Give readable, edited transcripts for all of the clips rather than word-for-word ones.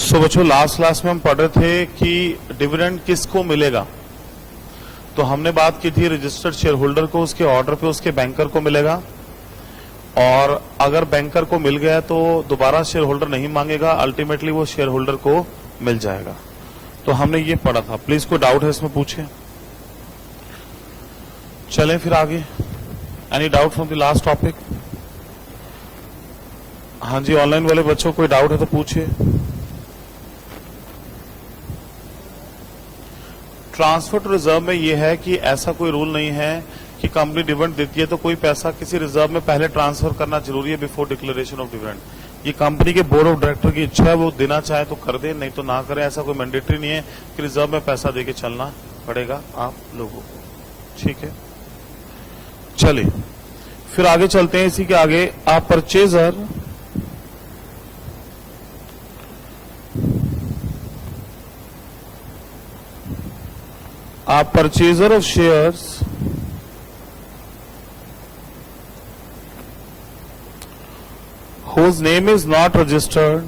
सो बच्चों, last class में हम पढ़ रहे थे कि डिविडेंड किसको मिलेगा। तो हमने बात की थी रजिस्टर्ड शेयर होल्डर को, उसके ऑर्डर पे उसके बैंकर को मिलेगा, और अगर बैंकर को मिल गया तो दोबारा शेयर होल्डर नहीं मांगेगा, अल्टीमेटली वो शेयर होल्डर को मिल जाएगा। तो हमने ये पढ़ा था। प्लीज कोई डाउट है इसमें पूछे। चलें फिर आगे। Any doubt from the last topic? हाँ जी, ऑनलाइन वाले बच्चों कोई डाउट है तो पूछिए। ट्रांसफर टू रिजर्व में यह है कि ऐसा कोई रूल नहीं है कि कंपनी डिविडेंड देती है तो कोई पैसा किसी रिजर्व में पहले ट्रांसफर करना जरूरी है बिफोर डिक्लेरेशन ऑफ डिविडेंड। ये कंपनी के बोर्ड ऑफ डायरेक्टर की इच्छा है, वो देना चाहे तो कर दे, नहीं तो ना करे। ऐसा कोई मैंडेटरी नहीं है कि रिजर्व में पैसा देके चलना पड़ेगा आप लोगों को। ठीक है, चलिए फिर आगे चलते हैं। इसी के आगे आप purchaser of shares whose name is not registered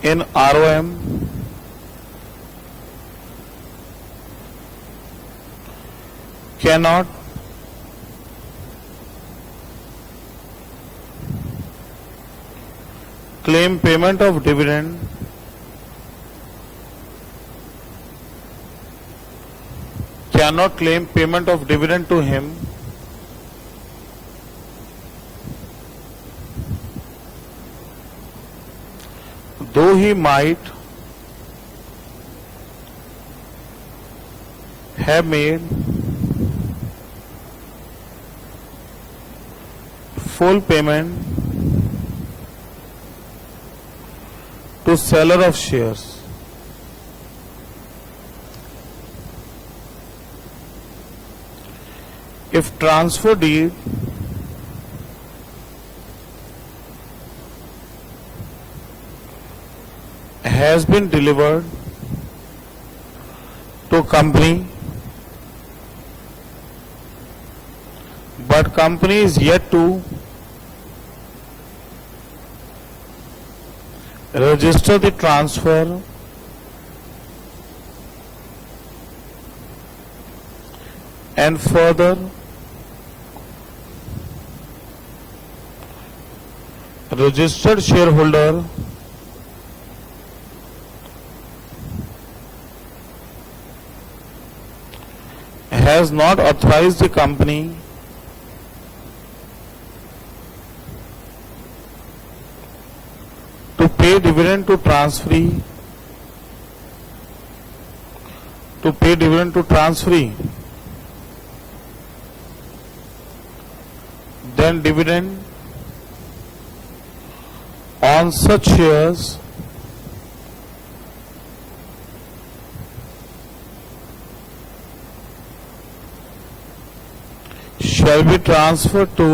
in ROM cannot claim payment of dividend to him though he might have made full payment to seller of shares. If transfer deed has been delivered to company but company is yet to register the transfer and further registered shareholder has not authorized the company to pay dividend to transferee then dividend on such shares shall be transferred to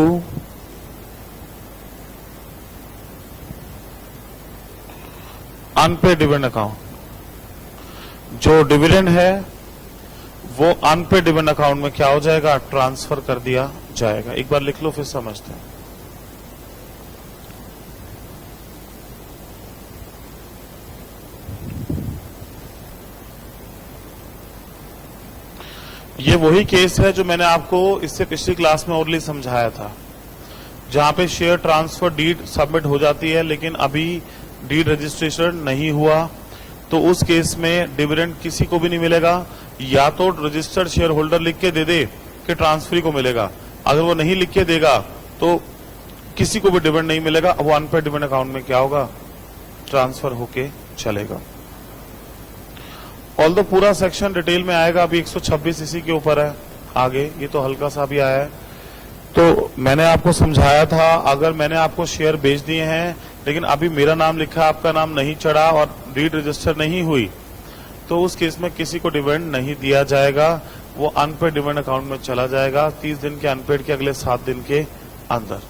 unpaid dividend account. जो dividend है वो unpaid dividend account में क्या हो जाएगा? Transfer कर दिया जाएगा। एक बार लिख लो फिर समझते हैं। ये वही केस है जो मैंने आपको इससे पिछली क्लास में ओरली समझाया था, जहां पे शेयर ट्रांसफर डीड सबमिट हो जाती है लेकिन अभी डीड रजिस्ट्रेशन नहीं हुआ, तो उस केस में डिविडेंड किसी को भी नहीं मिलेगा। या तो रजिस्टर्ड शेयर होल्डर लिख के दे दे कि ट्रांसफरी को मिलेगा, अगर वो नहीं लिख के देगा तो किसी को भी डिविडेंड नहीं मिलेगा। वो अनपेड डिविडेंड अकाउंट में क्या होगा? ट्रांसफर होके चलेगा। ऑल्दो पूरा सेक्शन डिटेल में आएगा, अभी 126 इसी के ऊपर है आगे, ये तो हल्का सा भी आया है। तो मैंने आपको समझाया था, अगर मैंने आपको शेयर बेच दिए हैं लेकिन अभी मेरा नाम लिखा, आपका नाम नहीं चढ़ा और डीड रजिस्टर नहीं हुई, तो उस केस में किसी को डिविडेंड नहीं दिया जाएगा, वो अनपेड डिविडेंड अकाउंट में चला जाएगा 30 दिन के अनपेड के अगले 7 दिन के अंदर।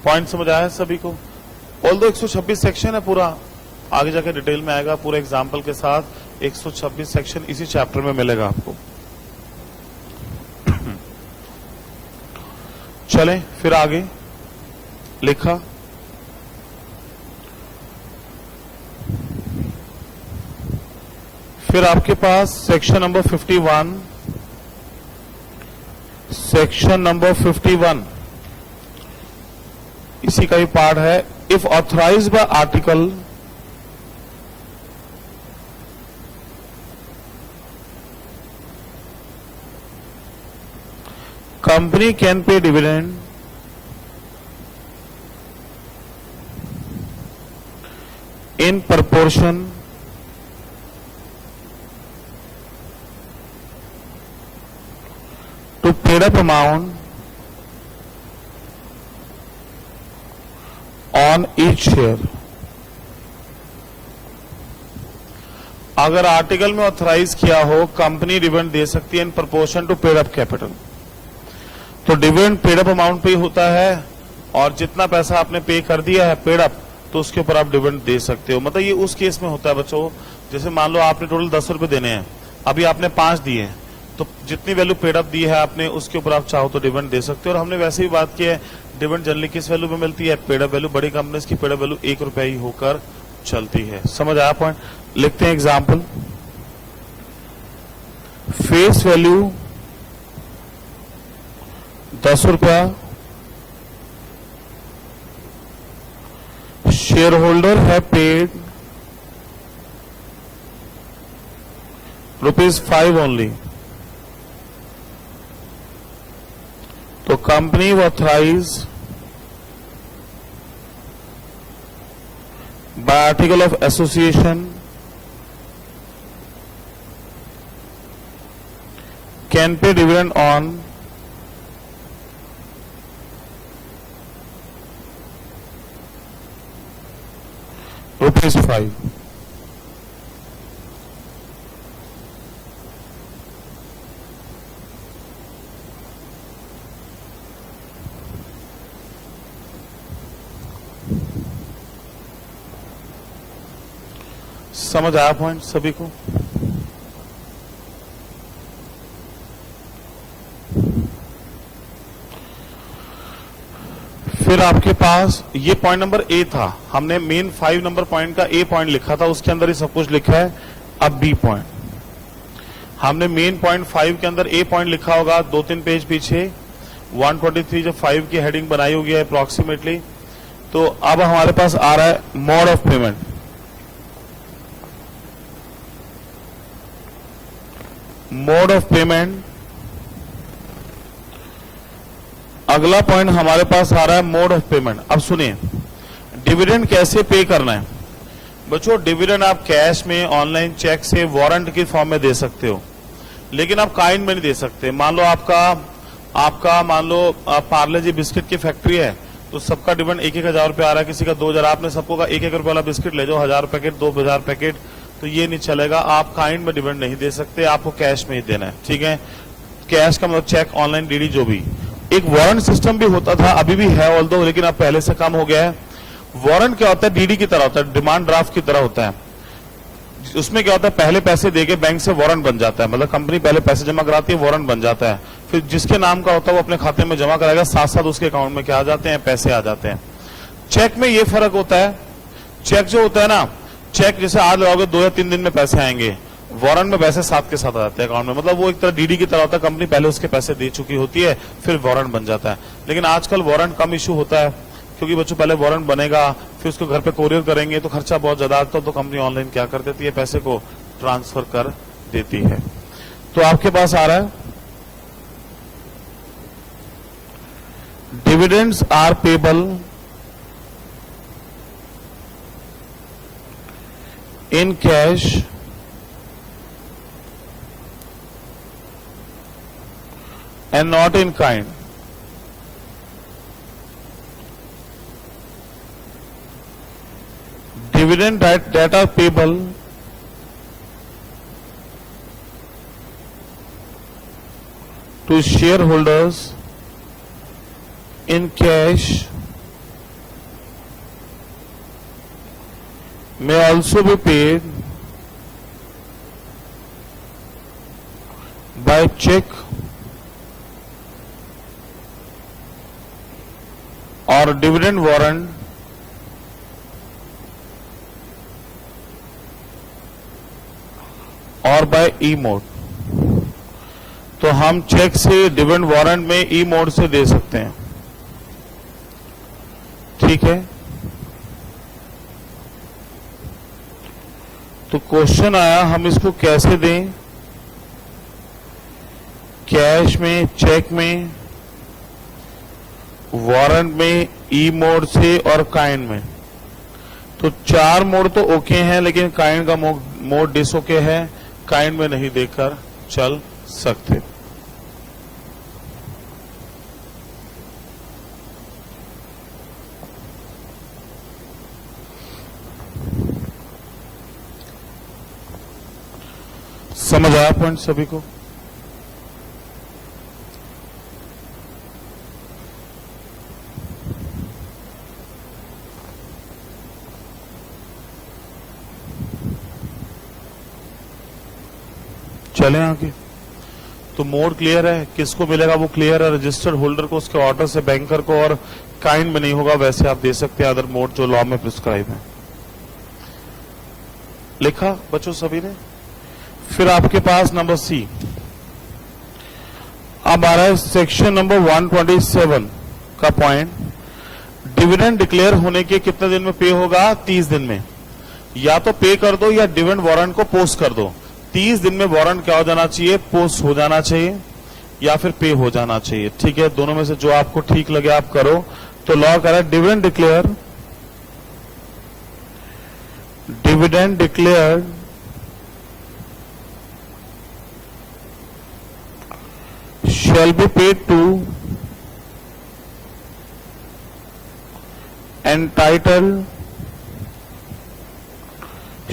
पॉइंट समझ आया सभी को? ऑल्दो 126 सेक्शन है पूरा, आगे जाकर डिटेल में आएगा पूरे एग्जाम्पल के साथ। 126 सेक्शन इसी चैप्टर में मिलेगा आपको। चलें फिर आगे लिखा, फिर आपके पास सेक्शन नंबर 51, सेक्शन नंबर 51 इसी का ही पार्ट है। If authorised bye article company can pay dividend in proportion to paid up amount on each share। अगर आर्टिकल में ऑथराइज किया हो कंपनी डिविडेंड दे सकती है in proportion to paid up capital. तो डिविडेंड पेड अप अमाउंट पे ही होता है और जितना पैसा आपने पे कर दिया है पेड अप तो उसके ऊपर आप डिविडेंड दे सकते हो। मतलब ये उस केस में होता है बच्चों, जैसे मान लो आपने टोटल 10 रुपए देने हैं, अभी आपने 5 दिए हैं, तो जितनी वैल्यू पेड अप दी है आपने उसके ऊपर आप चाहो तो डिविडेंड दे सकते हो। और हमने वैसे भी बात की है डिविडेंड जनरली किस वैल्यू में मिलती है, पेड अप वैल्यू। बड़ी कंपनीज की पेड अप वैल्यू 1 रुपया ही होकर चलती है। समझ आया पॉइंट? लिखते हैं एग्जाम्पल, फेस वैल्यू 10 रुपया, शेयर होल्डर है पेड ₹5 ओनली। तो company authorise by article of association can pay dividend on ₹5। समझ आया पॉइंट सभी को? फिर आपके पास ये पॉइंट नंबर ए था, हमने मेन 5 नंबर पॉइंट का ए पॉइंट लिखा था, उसके अंदर ही सब कुछ लिखा है। अब बी पॉइंट, हमने मेन पॉइंट 5 के अंदर ए पॉइंट लिखा होगा 2-3 पेज पीछे, 123 जो 5 की हेडिंग बनाई होगी अप्रोक्सीमेटली। तो अब हमारे पास आ रहा है mode of payment. Mode of payment, अगला पॉइंट हमारे पास आ रहा है मोड ऑफ पेमेंट। अब सुनिए, डिविडेंड कैसे पे करना है बच्चों। डिविडेंड आप कैश में, ऑनलाइन चेक से, वारंट के फॉर्म में दे सकते हो, लेकिन आप काइंड में नहीं दे सकते। मान लो आपका मान लो पार्ले जी बिस्किट की फैक्ट्री है, तो सबका डिविडेंड 1-1 हजार रुपये आ रहा है, किसी का 2,000, आपने सबको का 1-1 रुपये वाला बिस्किट ले जाओ, 1000 पैकेट, 2000 पैकेट, तो ये नहीं चलेगा। आप काइंड में डिविडेंड नहीं दे सकते, आपको कैश में ही देना है। ठीक है, कैश का मतलब चेक, ऑनलाइन, डीडी, जो भी। एक वारंट सिस्टम भी होता था, अभी भी है ऑल्दो, लेकिन अब पहले से कम हो गया है। वारंट क्या होता है, डीडी की तरह होता है, डिमांड ड्राफ्ट की तरह होता है। उसमें क्या होता है, पहले पैसे देके बैंक से वारंट बन जाता है, मतलब कंपनी पहले पैसे जमा कराती है, वारंट बन जाता है, फिर जिसके नाम का होता है वो अपने खाते में जमा कराएगा, साथ साथ उसके अकाउंट में क्या आ जाते हैं, पैसे आ जाते हैं। चेक में ये फर्क होता है, चेक जो होता है ना, चेक जैसे आज लगाओगे 2 या 3 दिन में पैसे आएंगे, वारंट में पैसे साथ के साथ आ जाते हैं अकाउंट में, मतलब वो एक तरह डीडी की तरह होता है, कंपनी पहले उसके पैसे दे चुकी होती है, फिर वारंट बन जाता है। लेकिन आजकल वारंट कम इशू होता है, क्योंकि बच्चों पहले वारंट बनेगा, फिर उसको घर पे कोरियर करेंगे, तो खर्चा बहुत ज्यादा आता है, तो कंपनी ऑनलाइन क्या कर देती है, पैसे को ट्रांसफर कर देती है। तो आपके पास आ रहा है, dividends are payable in cash and not in kind. Dividend that are payable to shareholders in cash may also be paid by check और डिविडेंड वारंट और बाय ई मोड, तो हम चेक से डिविडेंड वारंट में ई मोड से दे सकते हैं। ठीक है, तो क्वेश्चन आया हम इसको कैसे दें, कैश में, चेक में, वारंट में, ई मोड से और काइंड में। तो 4 मोड तो ओके हैं, लेकिन काइंड का मोड डिसओके है, काइंड में नहीं देकर चल सकते। समझ आया पॉइंट सभी को? चलें आगे। तो मोड क्लियर है, किसको मिलेगा वो क्लियर है, रजिस्टर्ड होल्डर को, उसके ऑर्डर से बैंकर को, और काइंड में नहीं होगा, वैसे आप दे सकते हैं अदर मोड जो लॉ में प्रिस्क्राइब है। लिखा बच्चों सभी ने? फिर आपके पास नंबर सी अब आ रहा है, सेक्शन नंबर 127 का पॉइंट, डिविडेंड डिक्लेयर होने के कितने दिन में पे होगा? 30 दिन में। या तो पे कर दो या डिविडेंड वारंट को पोस्ट कर दो। 30 दिन में वारंट क्या हो जाना चाहिए? पोस्ट हो जाना चाहिए या फिर पे हो जाना चाहिए। ठीक है, दोनों में से जो आपको ठीक लगे आप करो। तो लॉ कह रहा है dividend declare shall be paid to entitled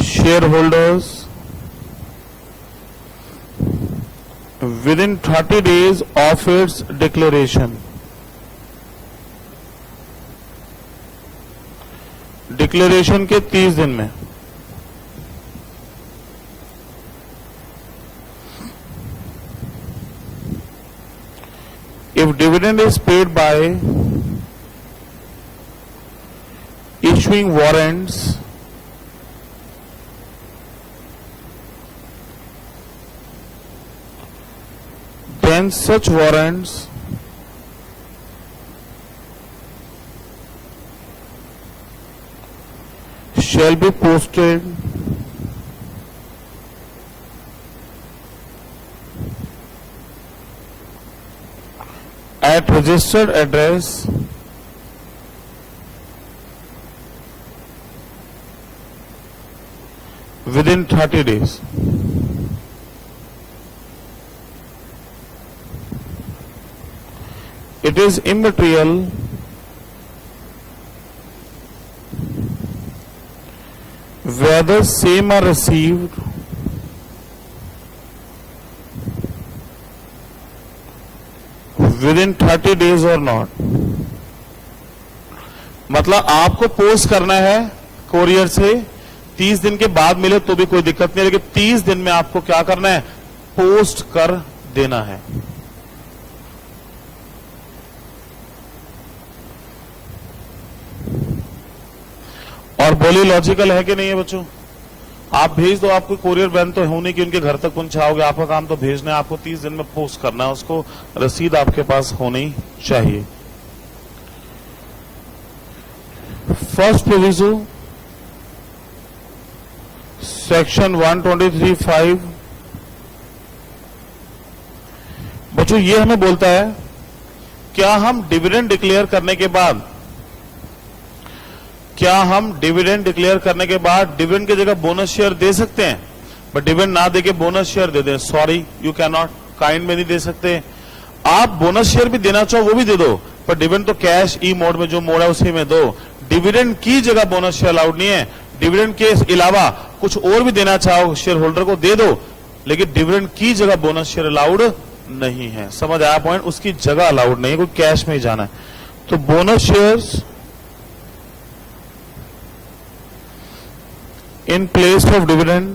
shareholders within 30 days of its declaration. Declaration के 30 दिन में। If dividend is paid by issuing warrants, then such warrants shall be posted at registered address within 30 days. It is immaterial whether same are received within 30 days or not. मतलब आपको post करना है courier से, 30 दिन के बाद मिले तो भी कोई दिक्कत नहीं, लेकिन 30 दिन में आपको क्या करना है? पोस्ट कर देना है। और बोली लॉजिकल है कि नहीं है बच्चों? आप भेज दो, आपको कोरियर वैन तो होने की उनके घर तक पहुंचाओगे, आपका काम तो भेजना है, आपको 30 दिन में पोस्ट करना है, उसको रसीद आपके पास होनी चाहिए। फर्स्ट प्रोविजो सेक्शन 123(5) बच्चों ये हमें बोलता है, क्या हम डिविडेंड डिक्लेयर करने के बाद डिविडेंड की जगह बोनस शेयर दे सकते हैं? बट डिविडेंड ना देके बोनस शेयर दे दें, sorry you can not, kind में नहीं दे सकते। आप बोनस शेयर भी देना चाहो वो भी दे दो, पर डिविडेंड तो कैश ई मोड में जो मोड है उसी में दो। डिविडेंड की जगह बोनस शेयर अलाउड नहीं है। डिविडेंड के अलावा कुछ और भी देना चाहो शेयर होल्डर को दे दो, लेकिन डिविडेंड की जगह बोनस शेयर अलाउड नहीं है। समझ आया पॉइंट? उसकी जगह अलाउड नहीं है, कोई कैश में ही जाना है। तो bonus shares in place of dividend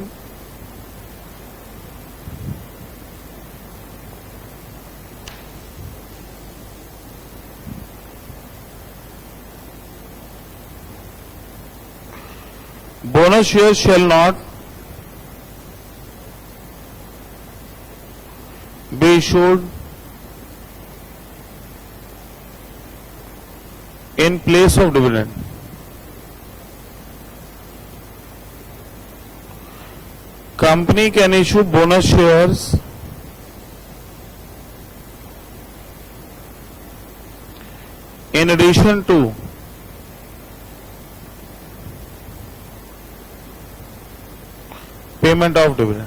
bonus shares shall not be issued in place of dividend. Company can issue bonus shares in addition to payment of dividend.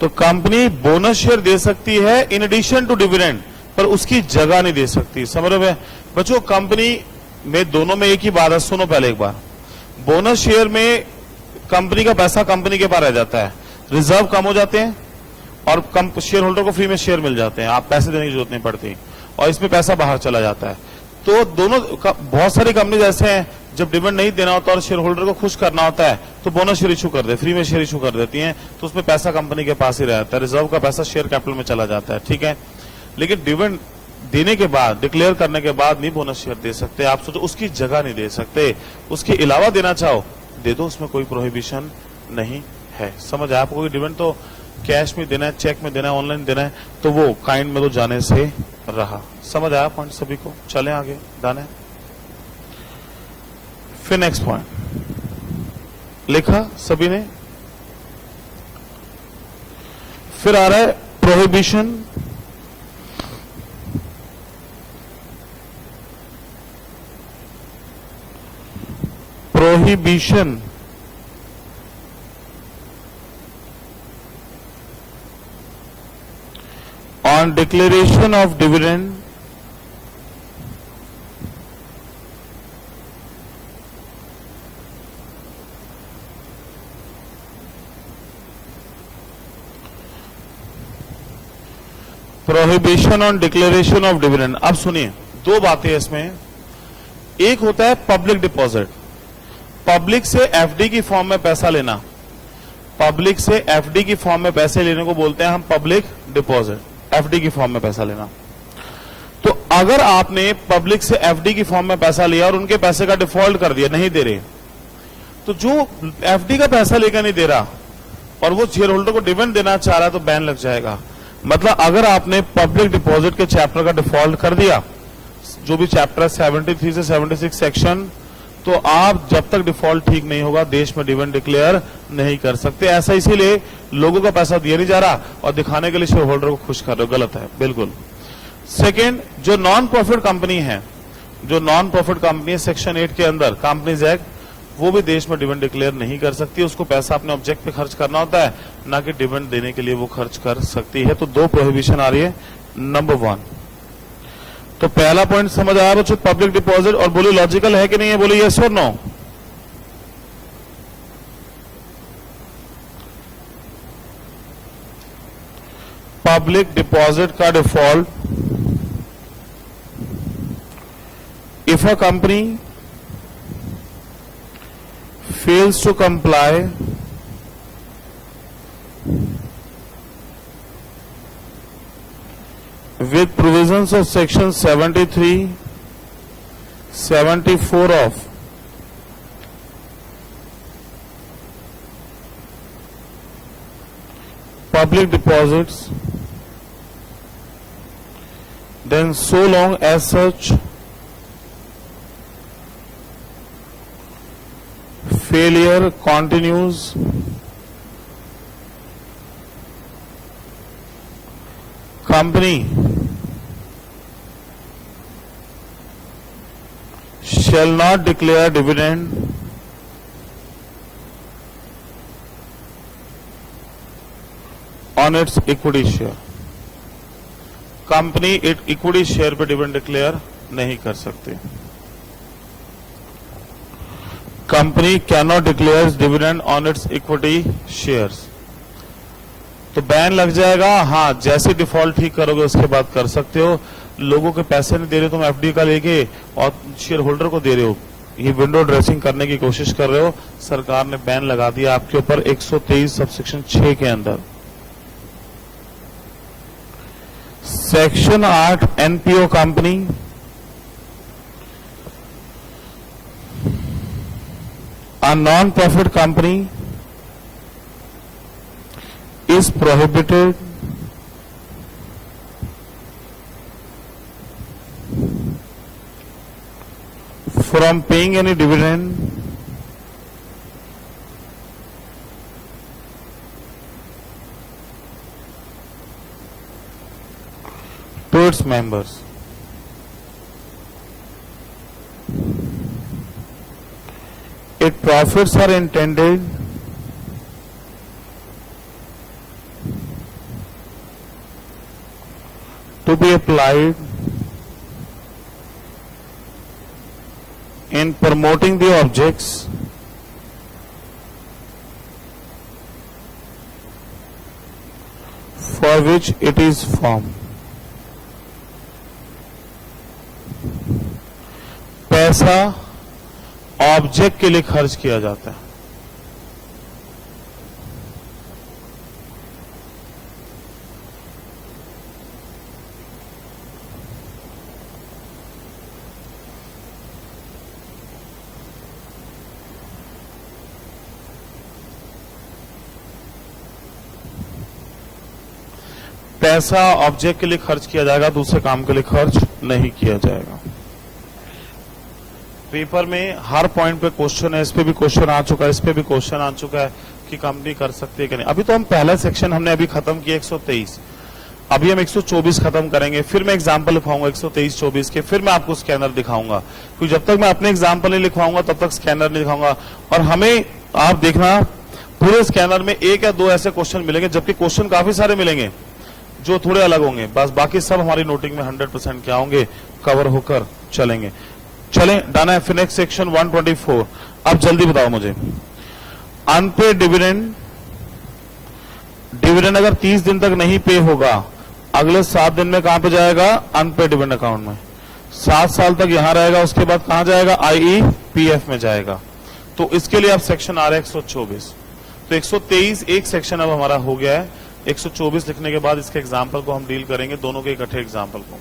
तो कंपनी बोनस शेयर दे सकती है in addition to dividend, पर उसकी जगह नहीं दे सकती। समझ रहे हो बच्चों, कंपनी में दोनों में एक ही बात है, सुनो पहले एक बार। बोनस शेयर में कंपनी का पैसा कंपनी के पास रह जाता है, रिजर्व कम हो जाते हैं और शेयर होल्डर को फ्री में शेयर मिल जाते हैं, आप पैसे देने की जरूरत नहीं पड़ती, और इसमें पैसा बाहर चला जाता है। तो दोनों बहुत सारी कंपनी ऐसे हैं जब डिविडेंड नहीं देना होता और शेयर होल्डर को खुश करना होता है तो बोनस शेयर इशू कर दे, फ्री में शेयर इशू कर देती हैं, तो उसमें पैसा कंपनी के पास ही रहता है, रिजर्व का पैसा शेयर कैपिटल में चला जाता है, ठीक है। लेकिन डिविडेंड देने के बाद, डिक्लेयर करने के बाद नहीं बोनस शेयर दे सकते। आप सोचो उसकी जगह नहीं दे सकते, उसके अलावा देना चाहो दे दो, उसमें कोई प्रोहिबिशन नहीं है। समझ आया आपको? डिविडेंड तो कैश में देना है, चेक में देना है, ऑनलाइन देना है, तो वो काइंड में तो जाने से रहा। समझ आया पॉइंट सभी को? चलें आगे, डन है। फिर नेक्स्ट पॉइंट लिखा सभी ने। फिर आ रहा है prohibition on declaration of dividend prohibition on declaration of dividend. अब सुनिए, दो बातें इसमें। एक होता है पब्लिक डिपॉजिट, पब्लिक से एफडी की फॉर्म में पैसा लेना, पब्लिक से एफडी की फॉर्म में पैसे लेने को बोलते हैं हम पब्लिक डिपॉजिट, एफडी की फॉर्म में पैसा लेना। तो अगर आपने पब्लिक से एफडी की फॉर्म में पैसा लिया और उनके पैसे का डिफॉल्ट कर दिया, नहीं दे रहे, तो जो एफडी का पैसा लेकर नहीं दे रहा और वो शेयर होल्डर को डिविडेंड देना चाह रहा है तो बैन लग जाएगा। मतलब अगर आपने पब्लिक डिपॉजिट के चैप्टर का डिफॉल्ट कर दिया, जो भी चैप्टर 73 से 76 सेक्शन, तो आप जब तक डिफॉल्ट ठीक नहीं होगा देश में डिविडेंड डिक्लेयर नहीं कर सकते। ऐसा इसीलिए लोगों का पैसा दिया नहीं जा रहा और दिखाने के लिए शेयर होल्डर को खुश कर रहे हो, गलत है बिल्कुल। सेकेंड, जो नॉन प्रॉफिट कंपनी है, जो नॉन प्रॉफिट कंपनी है सेक्शन 8 के अंदर कंपनीज एक्ट, वो भी देश में डिविडेंड डिक्लेयर नहीं कर सकती। उसको पैसा अपने ऑब्जेक्ट पे खर्च करना होता है, ना कि डिविडेंड देने के लिए वो खर्च कर सकती है। तो दो प्रोहिबिशन आ रही है। नंबर 1, तो पहला पॉइंट समझ आया बच्चों, पब्लिक डिपॉजिट। और बोलिए लॉजिकल है कि नहीं है, बोलिए यस और नो। पब्लिक डिपॉजिट का default, if a company fails to comply with provisions of section 73, 74 of public deposits, then so long as such failure continues, company shall not declare dividend on its equity share। Company equity share पे dividend declare नहीं कर सकती। Company can not declare dividend on it's equity shares. तो ban लग जाएगा। हाँ, जैसे default ठीक करोगे उसके बाद कर सकते हो। लोगों के पैसे नहीं दे रहे, तुम एफडी का लेके और शेयर होल्डर को दे रहे हो, ये विंडो ड्रेसिंग करने की कोशिश कर रहे हो। सरकार ने बैन लगा दिया आपके ऊपर 123 सबसेक्शन 6 के अंदर। Section 8 NPO company, A non-profit company is prohibited from paying any dividend to its members. Its profits are intended to be applied in promoting the objects for which it is formed. पैसा object के लिए खर्च किया जाता है। पैसा object के लिए खर्च किया जाएगा, दूसरे काम के लिए खर्च नहीं किया जाएगा। पेपर में हर पॉइंट पे क्वेश्चन है, इस पे भी क्वेश्चन आ चुका है, इस पे भी क्वेश्चन आ चुका है कि कंपनी कर सकती है कि नहीं। अभी तो हम पहला सेक्शन हमने अभी खत्म किया 123, अभी हम 124 खत्म करेंगे, फिर मैं एग्जांपल लिखवाऊंगा 123-24 के, फिर मैं आपको स्कैनर दिखाऊंगा, क्योंकि जब तक मैं अपने एग्जांपल नहीं लिखवाऊंगा तब तक स्कैनर नहीं दिखाऊंगा। और हमें आप देखना पूरे स्कैनर में 1 या 2 ऐसे क्वेश्चन मिलेंगे, जबकि क्वेश्चन काफी सारे मिलेंगे जो थोड़े अलग होंगे, बस बाकी सब हमारी नोटिंग में 100% क्या होंगे, कवर होकर चलेंगे। चलें, डन है। फिर नेक्स्ट सेक्शन 124। अब जल्दी बताओ मुझे, अनपेड डिविडेंड, डिविडेंड अगर 30 दिन तक नहीं पे होगा, अगले 7 दिन में कहां पे जाएगा, अनपेड डिविडेंड अकाउंट में। 7 साल तक यहां रहेगा, उसके बाद कहां जाएगा, IEPF में जाएगा। तो इसके लिए अब सेक्शन आ रहा है 124। तो 123 एक सेक्शन अब हमारा हो गया है। 124 लिखने के बाद इसके एग्जाम्पल को हम डील करेंगे, दोनों के इकट्ठे एग्जाम्पल को।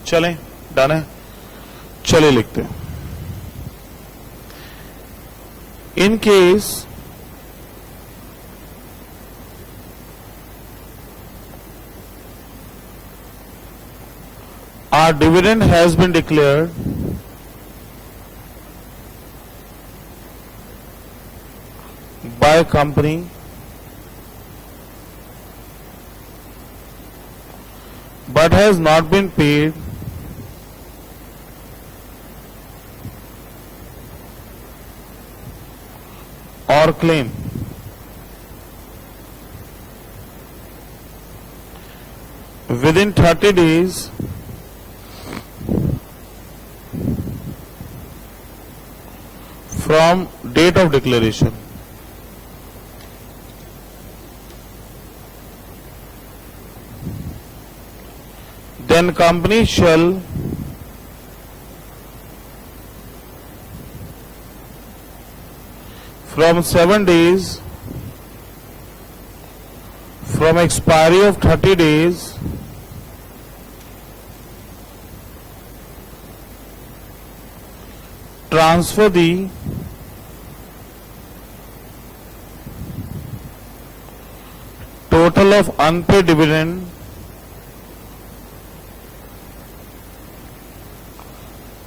चलें, डन है। चलिए लिखते हैं, in case our dividend has been declared by company but has not been paid or claim within 30 days from date of declaration, then company shall from 7 days from expiry of 30 days transfer the total of unpaid dividend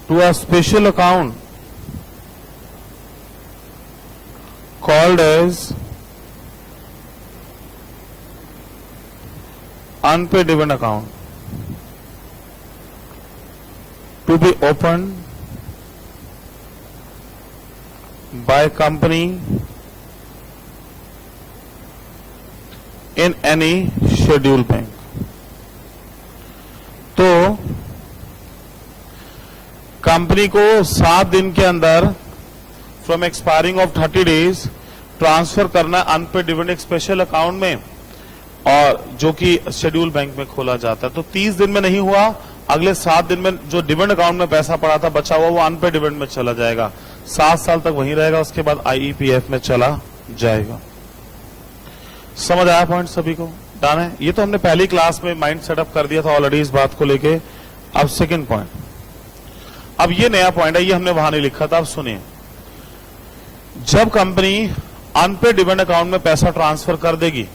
to a special account called as unpaid dividend account to be opened by company in any scheduled bank। तो company को 7 दिन के अंदर from expiring of 30 days transfer करना unpaid dividend एक special account में, और जो कि शेड्यूल बैंक में खोला जाता है। तो 30 दिन में नहीं हुआ, अगले 7 दिन में जो डिविडेंड अकाउंट में पैसा पड़ा था बचा हुआ, वो अनपेड डिविडेंड में चला जाएगा। 7 साल तक वहीं रहेगा, उसके बाद IEPF में चला जाएगा। समझ आया पॉइंट सभी को? डन है। ये तो हमने पहली क्लास में माइंड सेटअप कर दिया था ऑलरेडी इस बात को लेके। अब सेकंड पॉइंट, अब ये नया पॉइंट है, ये हमने वहां नहीं लिखा था, अब सुनिए। जब कंपनी अनपेड डिविडेंड अकाउंट में पैसा ट्रांसफर कर देगी,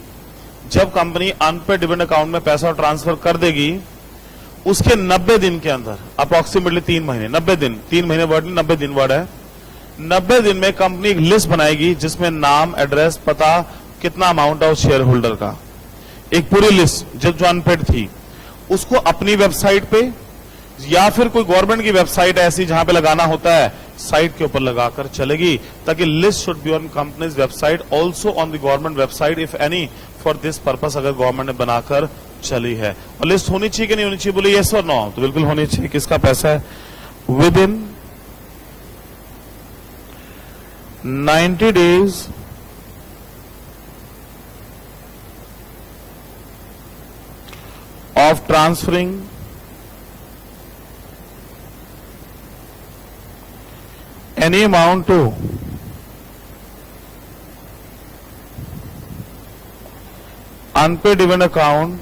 जब कंपनी अनपेड डिविडेंड अकाउंट में पैसा ट्रांसफर कर देगी, उसके 90 दिन के अंदर, अप्रोक्सीमेटली 3 महीने, 90 दिन, 3 महीने वर्ड नहीं, 90 दिन वर्ड है, 90 दिन में कंपनी एक लिस्ट बनाएगी जिसमें नाम, एड्रेस, पता, कितना अमाउंट है उस शेयर होल्डर का, एक पूरी लिस्ट जो अनपेड थी, उसको अपनी वेबसाइट पे या फिर कोई गवर्नमेंट की वेबसाइट ऐसी जहां पे लगाना होता है, साइट के ऊपर लगाकर चलेगी, ताकि list should be on companies website, also on the government website if any, for this purpose, अगर गवर्नमेंट ने बनाकर चली है। और लिस्ट होनी चाहिए कि नहीं होनी चाहिए, बोले यस और नो, तो बिल्कुल होनी चाहिए। किसका पैसा है? With in 90 days of transferring any amount to unpaid dividend account,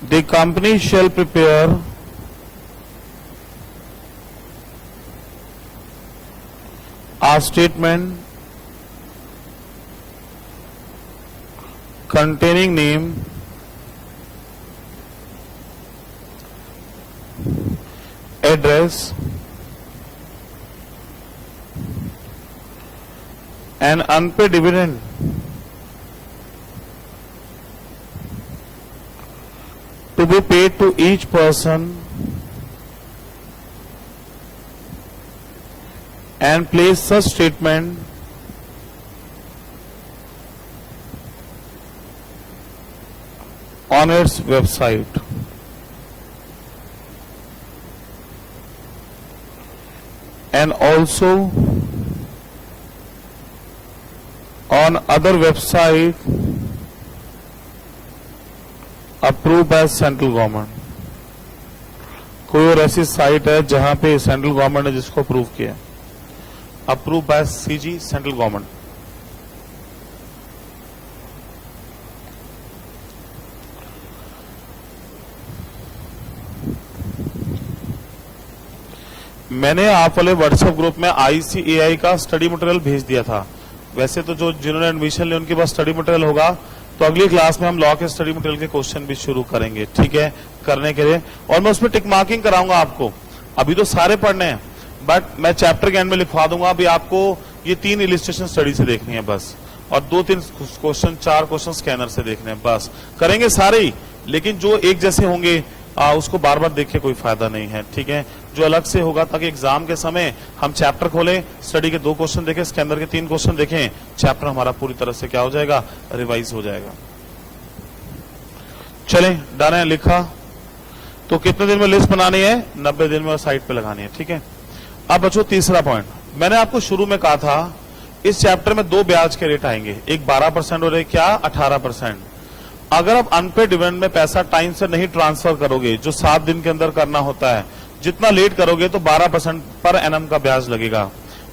the company shall prepare a statement containing name, address, and unpaid dividend to be paid to each person, and place such statement on its website. And also on other website approved by central government. कोई और ऐसी site है जहां पे central government ने जिसको approve किया, approve by CG, central government. मैंने आप वाले व्हाट्सएप ग्रुप में ICAI का स्टडी मटेरियल भेज दिया था। वैसे तो जो जिन्होंने एडमिशन लिया उनके पास स्टडी मटेरियल होगा, तो अगली क्लास में हम लॉ के स्टडी मटेरियल के क्वेश्चन भी शुरू करेंगे, ठीक है, करने के लिए। और मैं उसमें टिक मार्किंग कराऊंगा आपको। अभी तो सारे पढ़ने हैं, बट मैं चैप्टर के एंड में लिखवा दूंगा। अभी आपको ये 3 इलिस्ट्रेशन स्टडी से देखनी है बस, और 2-3 क्वेश्चन, 4 क्वेश्चन स्कैनर से देखने हैं बस। करेंगे सारे ही, लेकिन जो एक जैसे होंगे उसको बार बार देख के कोई फायदा नहीं है, ठीक है। जो अलग से होगा, ताकि एग्जाम के समय हम चैप्टर खोलें, स्टडी के 2 क्वेश्चन देखें, स्कैनर के 3 क्वेश्चन देखें, चैप्टर हमारा पूरी तरह से क्या हो जाएगा, रिवाइज हो जाएगा। चलें, डन है, लिखा। तो कितने दिन में लिस्ट बनानी है? 90 दिन में साइट पे लगानी है, ठीक है। अब बच्चों तीसरा पॉइंट, मैंने आपको शुरू में कहा था इस चैप्टर में 2 ब्याज के रेट आएंगे, एक 12% और एक क्या 18%। अगर आप अनपेड डिविडेंड में पैसा टाइम से नहीं ट्रांसफर करोगे, जो 7 दिन के अंदर करना होता है, जितना लेट करोगे तो 12% पर एनम का ब्याज लगेगा।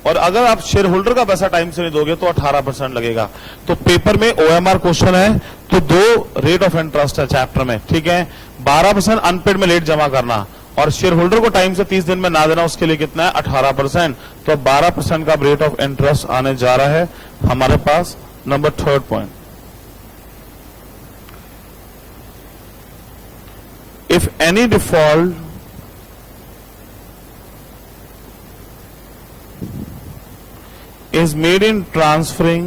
और अगर आप शेयर होल्डर का पैसा टाइम से नहीं दोगे तो 18% लगेगा। तो पेपर में OMR क्वेश्चन है, तो 2 रेट ऑफ इंटरेस्ट है चैप्टर में, ठीक है। 12% अनपेड में लेट जमा करना, और शेयर होल्डर को टाइम से 30 दिन में ना देना, उसके लिए कितना है 18%। तो 12% का रेट ऑफ इंटरेस्ट आने जा रहा है हमारे पास। Number 3rd point, if any default is made in transferring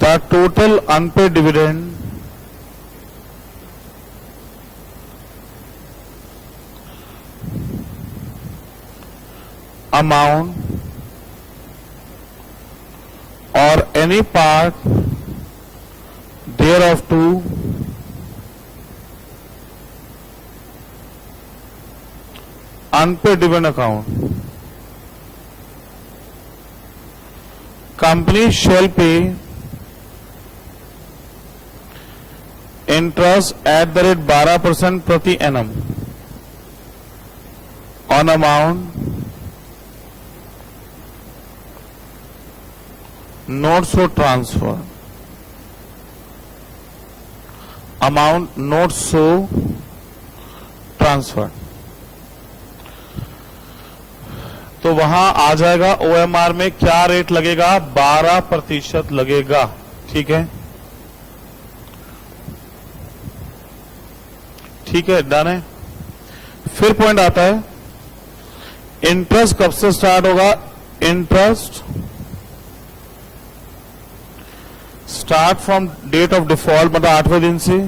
the total unpaid dividend amount or any part thereof to unpaid dividend account, company shall pay interest at the rate 12% प्रति annum on amount not so transfer, amount not so transfer, तो वहां आ जाएगा OMR में क्या rate लगेगा, 12% लगेगा। ठीक है, ठीक है, डन है। फिर पॉइंट आता है इंटरेस्ट कब से स्टार्ट होगा, interest start from date of default, मतलब 8वें दिन से।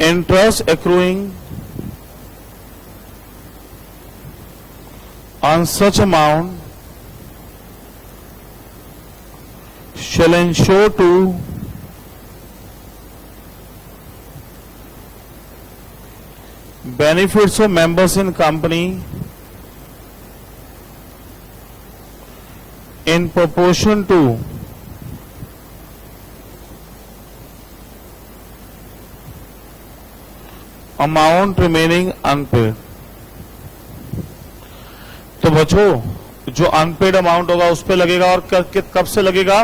Interest accruing on such amount shall ensure to benefits of members in company in proportion to amount remaining unpaid. तो बच्चों जो अनपेड अमाउंट होगा उस पे लगेगा, और कब से लगेगा,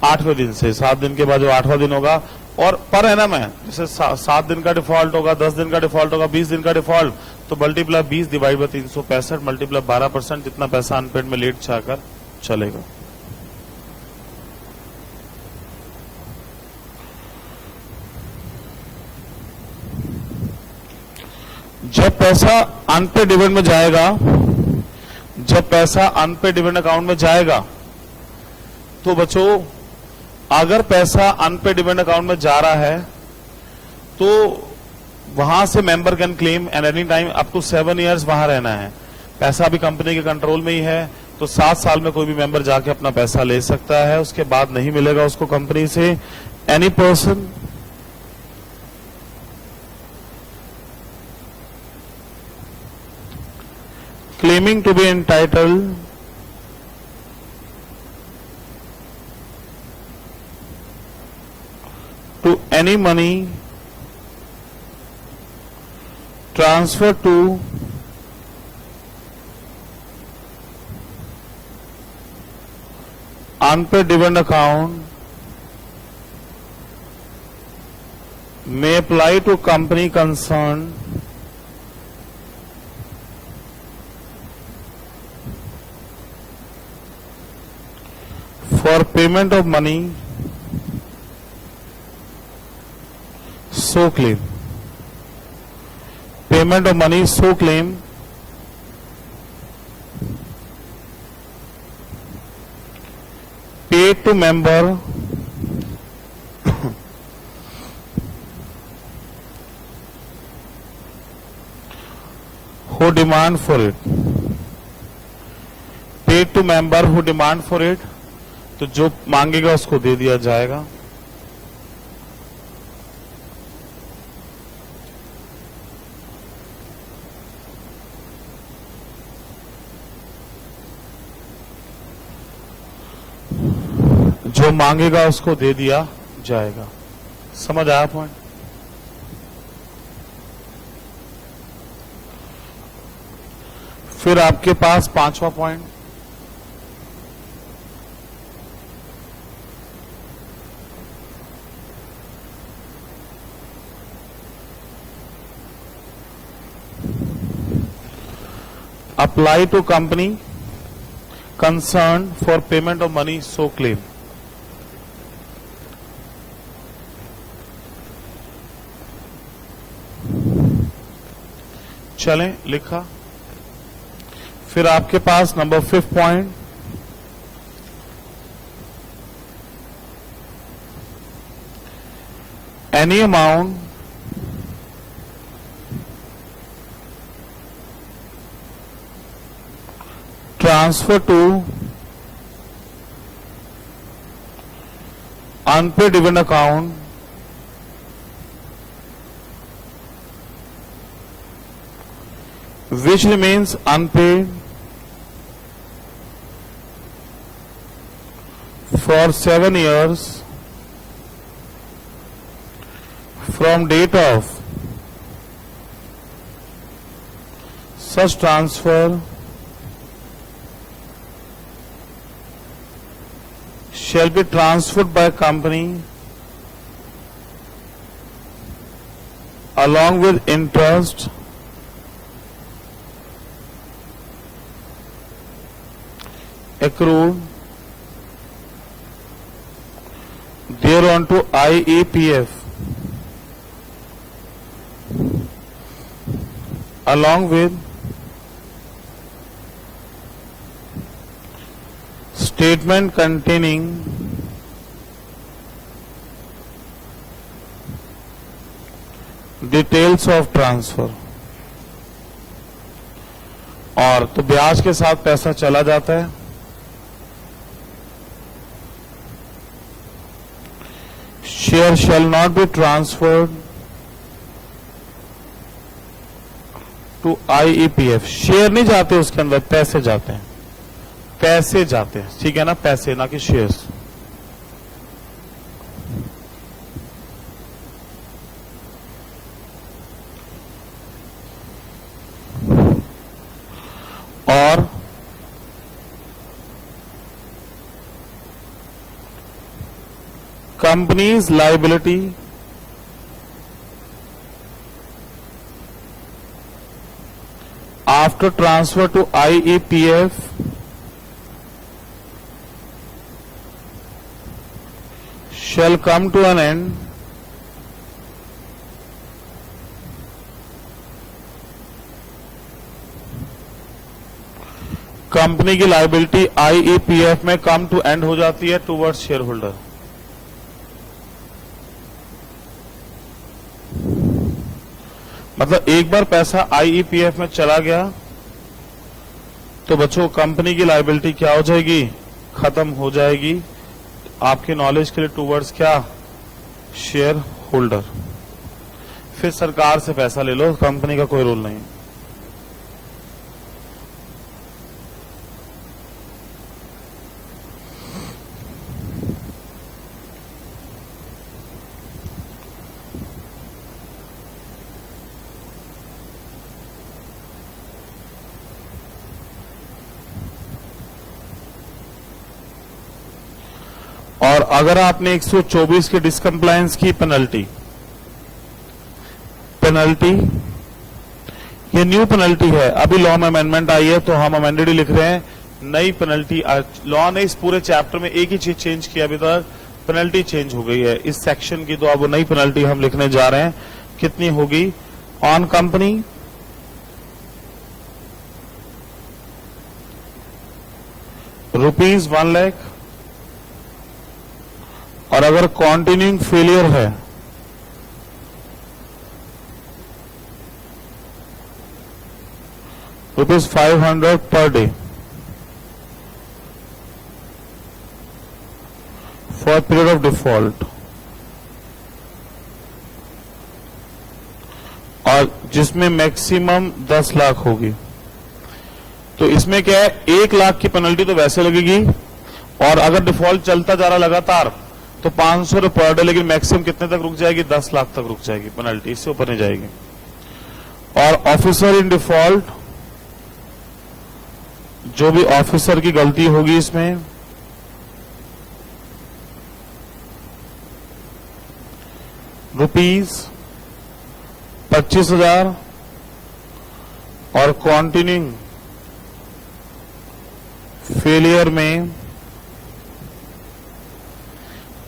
8वें दिन से। 7 दिन के बाद जो 8वां दिन होगा, और पर एनम है, जैसे 7 दिन का डिफॉल्ट होगा, 10 दिन का डिफॉल्ट होगा, 20 दिन का डिफॉल्ट, तो मल्टीप्लाई 20 डिवाइड बाय 365 मल्टीप्लाई 12%, जितना पैसा अनपेड में लेट जाकर चलेगा। जब पैसा अनपेड डिविडेंड में जाएगा, जब पैसा अनपेड डिविडेंड अकाउंट में जाएगा, तो बच्चों अगर पैसा अनपेड डिविडेंड अकाउंट में जा रहा है तो वहां से member can claim and any time up to 7 years वहां रहना है। पैसा भी कंपनी के कंट्रोल में ही है, तो 7 साल में कोई भी मेंबर जाके अपना पैसा ले सकता है, उसके बाद नहीं मिलेगा उसको कंपनी से। Any person claiming to be entitled to any money transferred to unpaid dividend account may apply to company concerned for payment of money so claim, payment of money so claim paid to member who demand for it, paid to member who demand for it, तो जो मांगेगा उसको दे दिया जाएगा। जो मांगेगा उसको दे दिया जाएगा। समझ आया पॉइंट? फिर आपके पास 5वां point, apply to company concerned for payment of money so claim। चलें, लिखा। फिर आपके पास number 5th point, any amount transfer to unpaid dividend account which remains unpaid for 7 years from date of such transfer shall be transferred by company along with interest accrued thereon to IEPF along with statement containing details of transfer. और तो ब्याज के साथ पैसा चला जाता है। Share shall not be transferred to IEPF। Share नहीं जाते उसके अंदर, पैसे जाते हैं, पैसे जाते हैं, ठीक है ना, पैसे ना कि शेयर्स। और companies liability after transfer to IEPF shall come to an end company की लायबिलिटी IEPF में कम टू एंड हो जाती है टूवर्ड्स शेयर होल्डर। मतलब एक बार पैसा IEPF में चला गया तो बच्चों कंपनी की लायबिलिटी क्या हो जाएगी, खत्म हो जाएगी। आपके नॉलेज के लिए टूवर्ड्स क्या, शेयर होल्डर। फिर सरकार से पैसा ले लो, कंपनी का कोई रोल नहीं। और अगर आपने 124 के डिसकम्प्लायंस की पेनल्टी ये न्यू पेनल्टी है, अभी लॉ में अमेंडमेंट आई है तो हम अमेंडेड ही लिख रहे हैं। नई पेनल्टी, लॉ ने इस पूरे चैप्टर में एक ही चीज चेंज किया, अभी तक पेनल्टी चेंज हो गई है इस सेक्शन की, तो अब नई पेनल्टी हम लिखने जा रहे हैं। कितनी होगी? ऑन कंपनी ₹1 लाख, और अगर कॉन्टिन्यूइंग फेलियर है ₹500 per day for period of default, और जिसमें मैक्सिमम 10 लाख होगी। तो इसमें क्या है, 1 लाख की पेनल्टी तो वैसे लगेगी, और अगर डिफॉल्ट चलता जा रहा लगातार तो 500 रुपए पर डे, लेकिन मैक्सिमम कितने तक रुक जाएगी, 10 लाख तक रुक जाएगी पेनल्टी, इससे ऊपर नहीं जाएगी। और ऑफिसर इन डिफॉल्ट, जो भी ऑफिसर की गलती होगी इसमें ₹25,000, और कॉन्टिन्यूइंग फेलियर में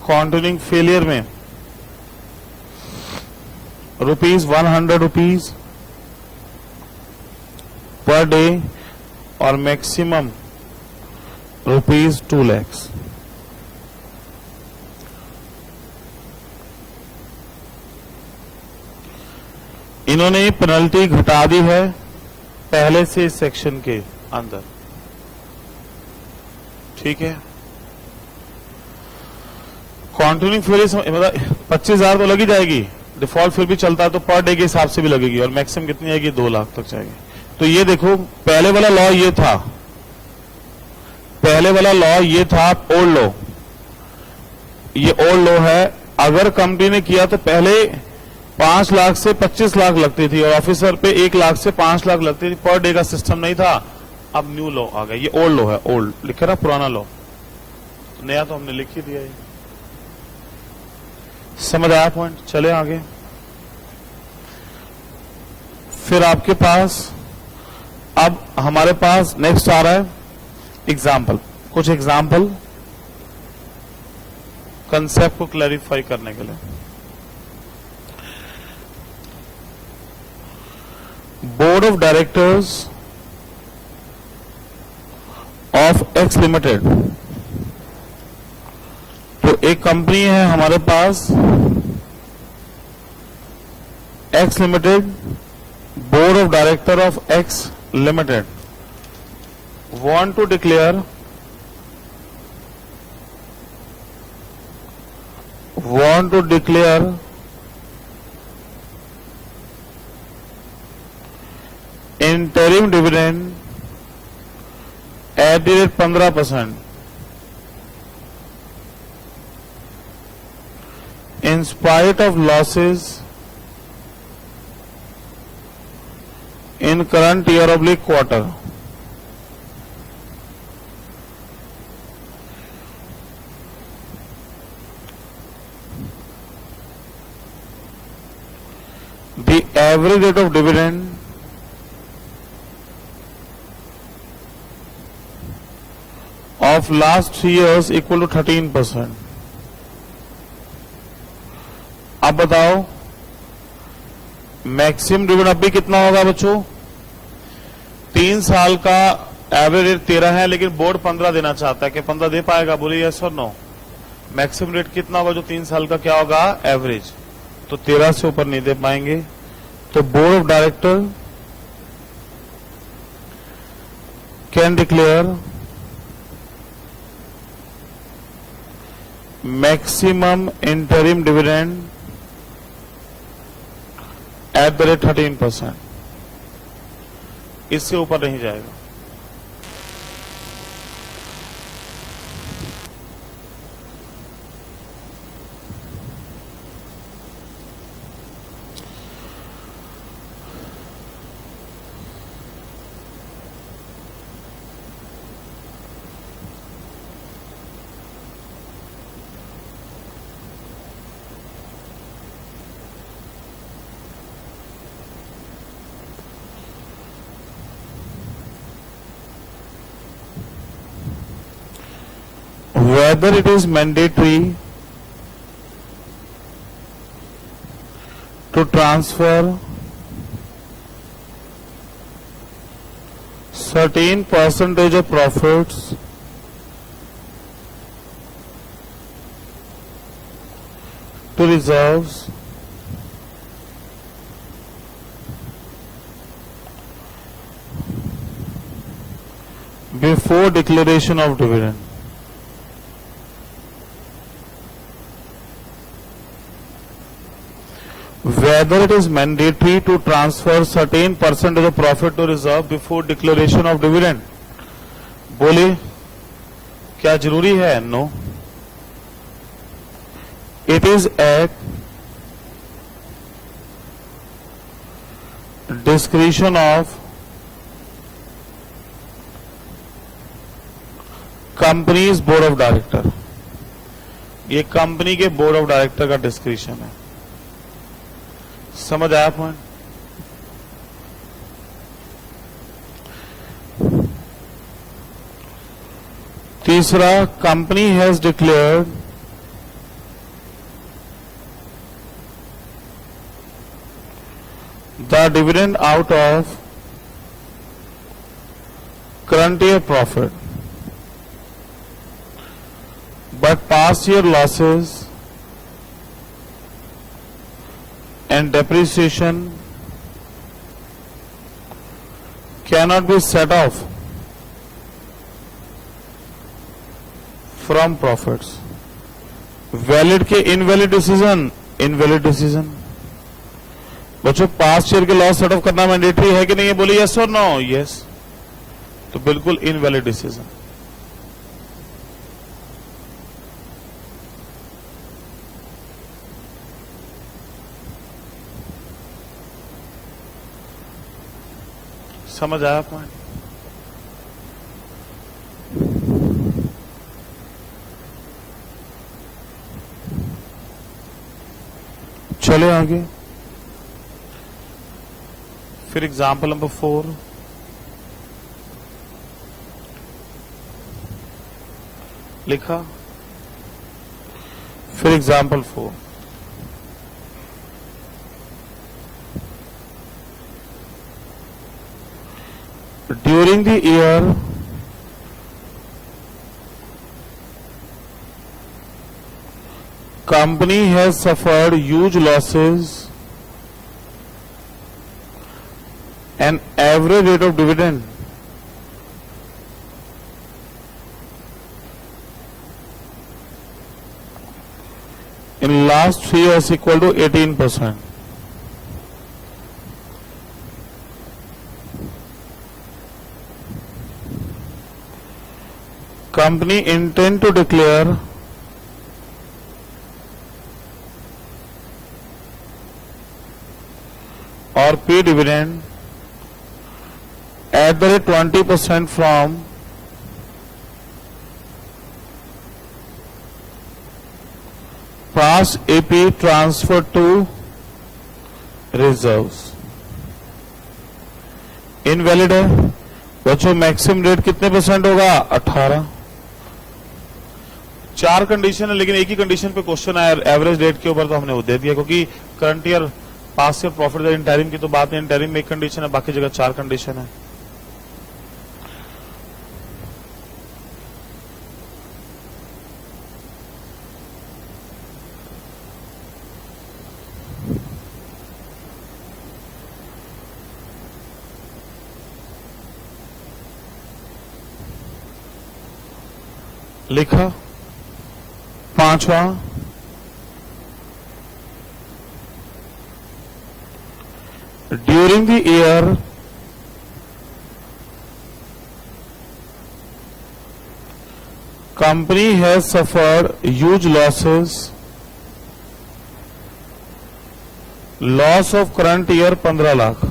₹100 पर डे, और मैक्सिमम ₹2 लाख। इन्होंने पेनल्टी घटा दी है पहले से इस सेक्शन के अंदर, ठीक है। कॉन्टिन्यूइंग फेलियर मतलब 25,000 तो लगी जाएगी, डिफॉल्ट फिर भी चलता है तो पर डे के हिसाब से भी लगेगी, और मैक्सिमम कितनी आएगी, 2 लाख तक जाएगी। तो ये देखो, पहले वाला लॉ ये था, ओल्ड लॉ, ये ओल्ड लॉ है। अगर कंपनी ने किया तो पहले 5 लाख से 25 लाख लगती थी, और ऑफिसर पे 1 लाख से 5 लाख लगती थी, पर डे का सिस्टम नहीं था। अब न्यू लॉ आ गया, ये ओल्ड लॉ है, ओल्ड लिखे ना, पुराना लॉ। तो नया तो हमने लिख ही दिया है। समझ आया पॉइंट? चले आगे। फिर आपके पास अब हमारे पास नेक्स्ट आ रहा है एग्जाम्पल, कुछ एग्जाम्पल कंसेप्ट को क्लैरिफाई करने के लिए। Board of directors of X limited, तो एक कंपनी है हमारे पास X limited, board of director of X limited want to declare interim dividend at the rate 15% in spite of losses in current year/quarter. The average rate of dividend of last 3 years equal to 13%. अब बताओ maximum dividend अब भी कितना होगा बच्चों? 3 साल का average rate 13 है, लेकिन बोर्ड 15 देना चाहता है। कि 15 दे पाएगा? बोलिए यस और नो। मैक्सिमम रेट कितना होगा जो 3 साल का क्या होगा? एवरेज। तो 13 से ऊपर नहीं दे पाएंगे। तो board of director can declare maximum interim dividend at the rate 13%, इससे ऊपर नहीं जाएगा। Whether it is mandatory to transfer certain percentage of profits to reserves before declaration of dividend. Whether it is mandatory to transfer certain percentage of profit to reserve before declaration of dividend. बोले क्या जरूरी है? No. It is at discretion of company's board of director. ये company के board of director का discretion है। समझ आया पॉइंट? तीसरा, company has declared the dividend out of current year profit, but past year losses and depreciation cannot be set off from profits. Valid के invalid decision, invalid decision. बच्चों past year के loss set of करना mandatory है कि नहीं है? बोलिए yes और नो। यस। तो बिल्कुल इनवैलिड डिसीजन। समझ आया पॉइंट? चले आगे। फिर एग्जाम्पल नंबर 4, लिखा। फिर example 4, during the year company has suffered huge losses. An average rate of dividend in last 3 years equal to 18%. Company intend to declare or pay dividend at the rate 20% from past AP transfer to reserves. Invalid है बच्चों। Maximum rate कितने percent होगा? 18। 4 condition है, लेकिन एक ही condition पे question आया average rate के ऊपर, तो हमने वो दे दिया, क्योंकि करंट ईयर पास ईयर प्रॉफिट इंटरिम की तो बात नहीं, इंटरिम में एक कंडीशन है, बाकी जगह 4 कंडीशन है। लिखा। 5वां, during the year company has suffered huge losses. Loss of current year 15 lakh.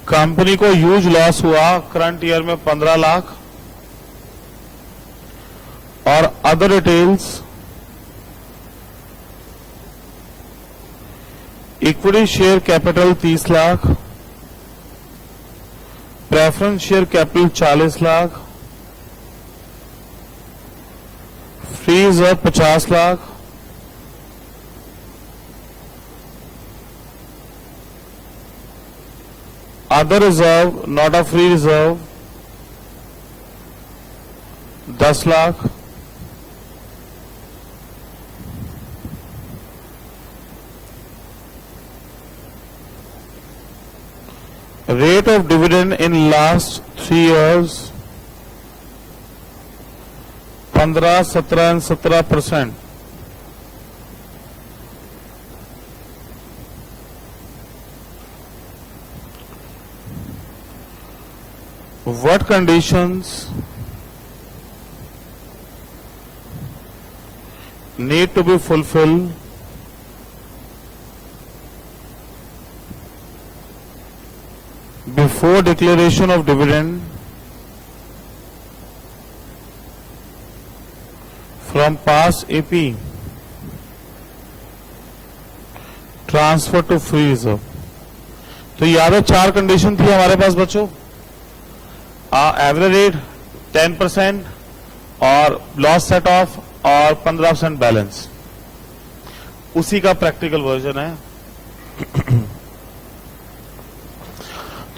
Company को ह्यूज लॉस हुआ करंट ईयर में 15 लाख, और other details equity share capital 30 lakh, preference share capital 40 lakh, free reserve 50 lakh, other reserve not a free reserve 10 lakh, rate of dividend in last 3 years 15, 17 and 17%. What conditions need to be fulfilled before declaration of dividend from past AP transfer to free reserve? तो याद है 4 condition थी हमारे पास बच्चों। Average rate 10% और loss set of और 15% balance, उसी का प्रैक्टिकल वर्जन है।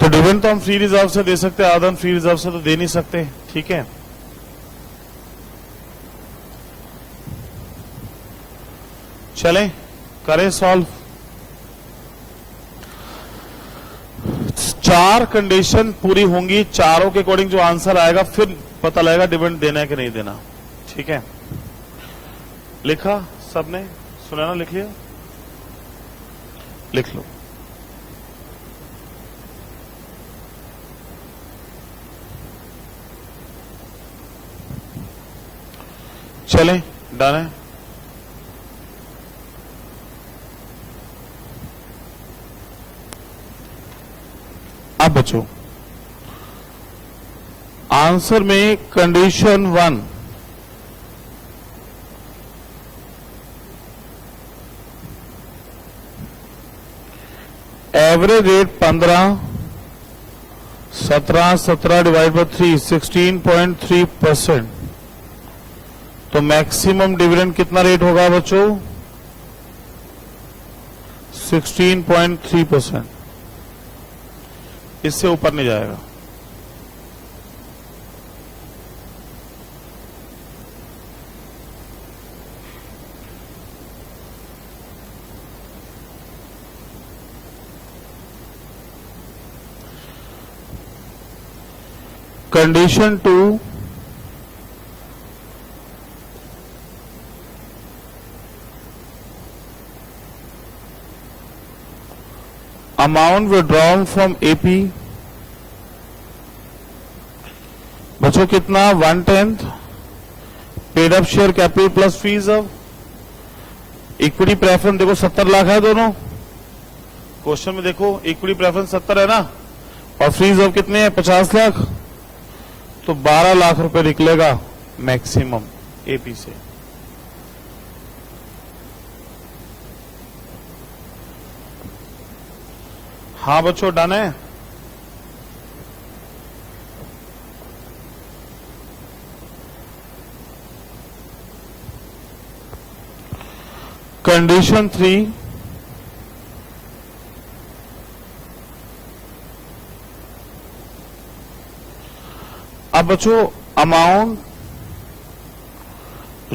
तो डिविडेंड तो हम फ्री रिजर्व से दे सकते हैं, अदर फ्री रिजर्व से तो दे नहीं सकते, ठीक है। चलें करें सॉल्व। 4 कंडीशन पूरी होंगी, चारों के अकॉर्डिंग जो आंसर आएगा फिर पता लगेगा डिविडेंड देना है कि नहीं देना, ठीक है। लिखा सबने? सुना ना? लिख लिया? लिख लो। चलें डन है। अब बच्चों आंसर में condition 1 average rate 15, 17 divide by 3 16.3%। तो मैक्सिमम डिविडेंड कितना रेट होगा बच्चों? 16.3%। इससे ऊपर नहीं जाएगा। Condition 2 amount withdrawn from AP. बच्चों कितना? 1/10 paid up share capital plus fees. अब इक्विटी प्रेफरेंस देखो 70 लाख है दोनों। क्वेश्चन में देखो इक्विटी प्रेफरेंस 70 है ना, और फीस अब कितने हैं? 50 लाख। तो 12 लाख रुपए निकलेगा मैक्सिमम एपी से। हाँ बच्चों डन है। कंडीशन 3 अब बच्चों अमाउंट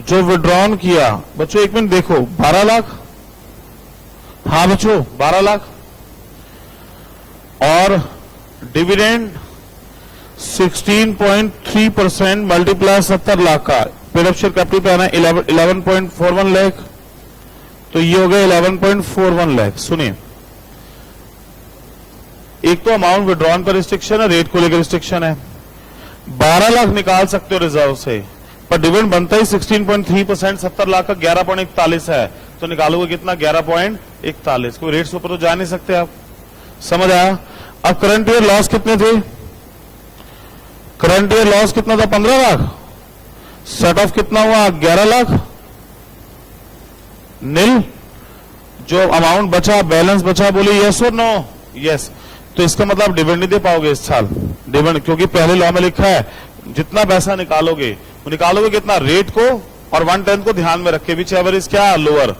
जो विड्रॉन किया, बच्चों एक मिनट देखो 12 लाख। हाँ बच्चों 12 लाख और डिविडेंड 16.3% मल्टीप्लाई 70 लाख का पेड अप शेयर कैपिटल पे आना 11.41 लाख। तो ये हो गया 11.41 लाख। सुनिए, एक तो अमाउंट विड्रॉन पर रिस्ट्रिक्शन है, रेट को लेकर रिस्ट्रिक्शन है। 12 लाख निकाल सकते हो रिजर्व से, पर डिविडेंड बनता ही 16.3%। 70 लाख का 11.41 है, तो निकालोगे कितना? 11.41। कोई रेट से ऊपर तो जा नहीं सकते आप। समझ आया? अब करंट ईयर लॉस कितने थे? करंट ईयर लॉस कितना था? 15 लाख। सेट ऑफ कितना हुआ? 11 लाख। नील जो अमाउंट बचा, बैलेंस बचा, बोले यस और नो? यस। तो इसका मतलब डिविडेंड नहीं दे पाओगे इस साल डिविडेंड, क्योंकि पहले लॉ में लिखा है जितना पैसा निकालोगे वो निकालोगे कितना? रेट को और 1/10 को ध्यान में रखे, विच एवर इज क्या? लोअर।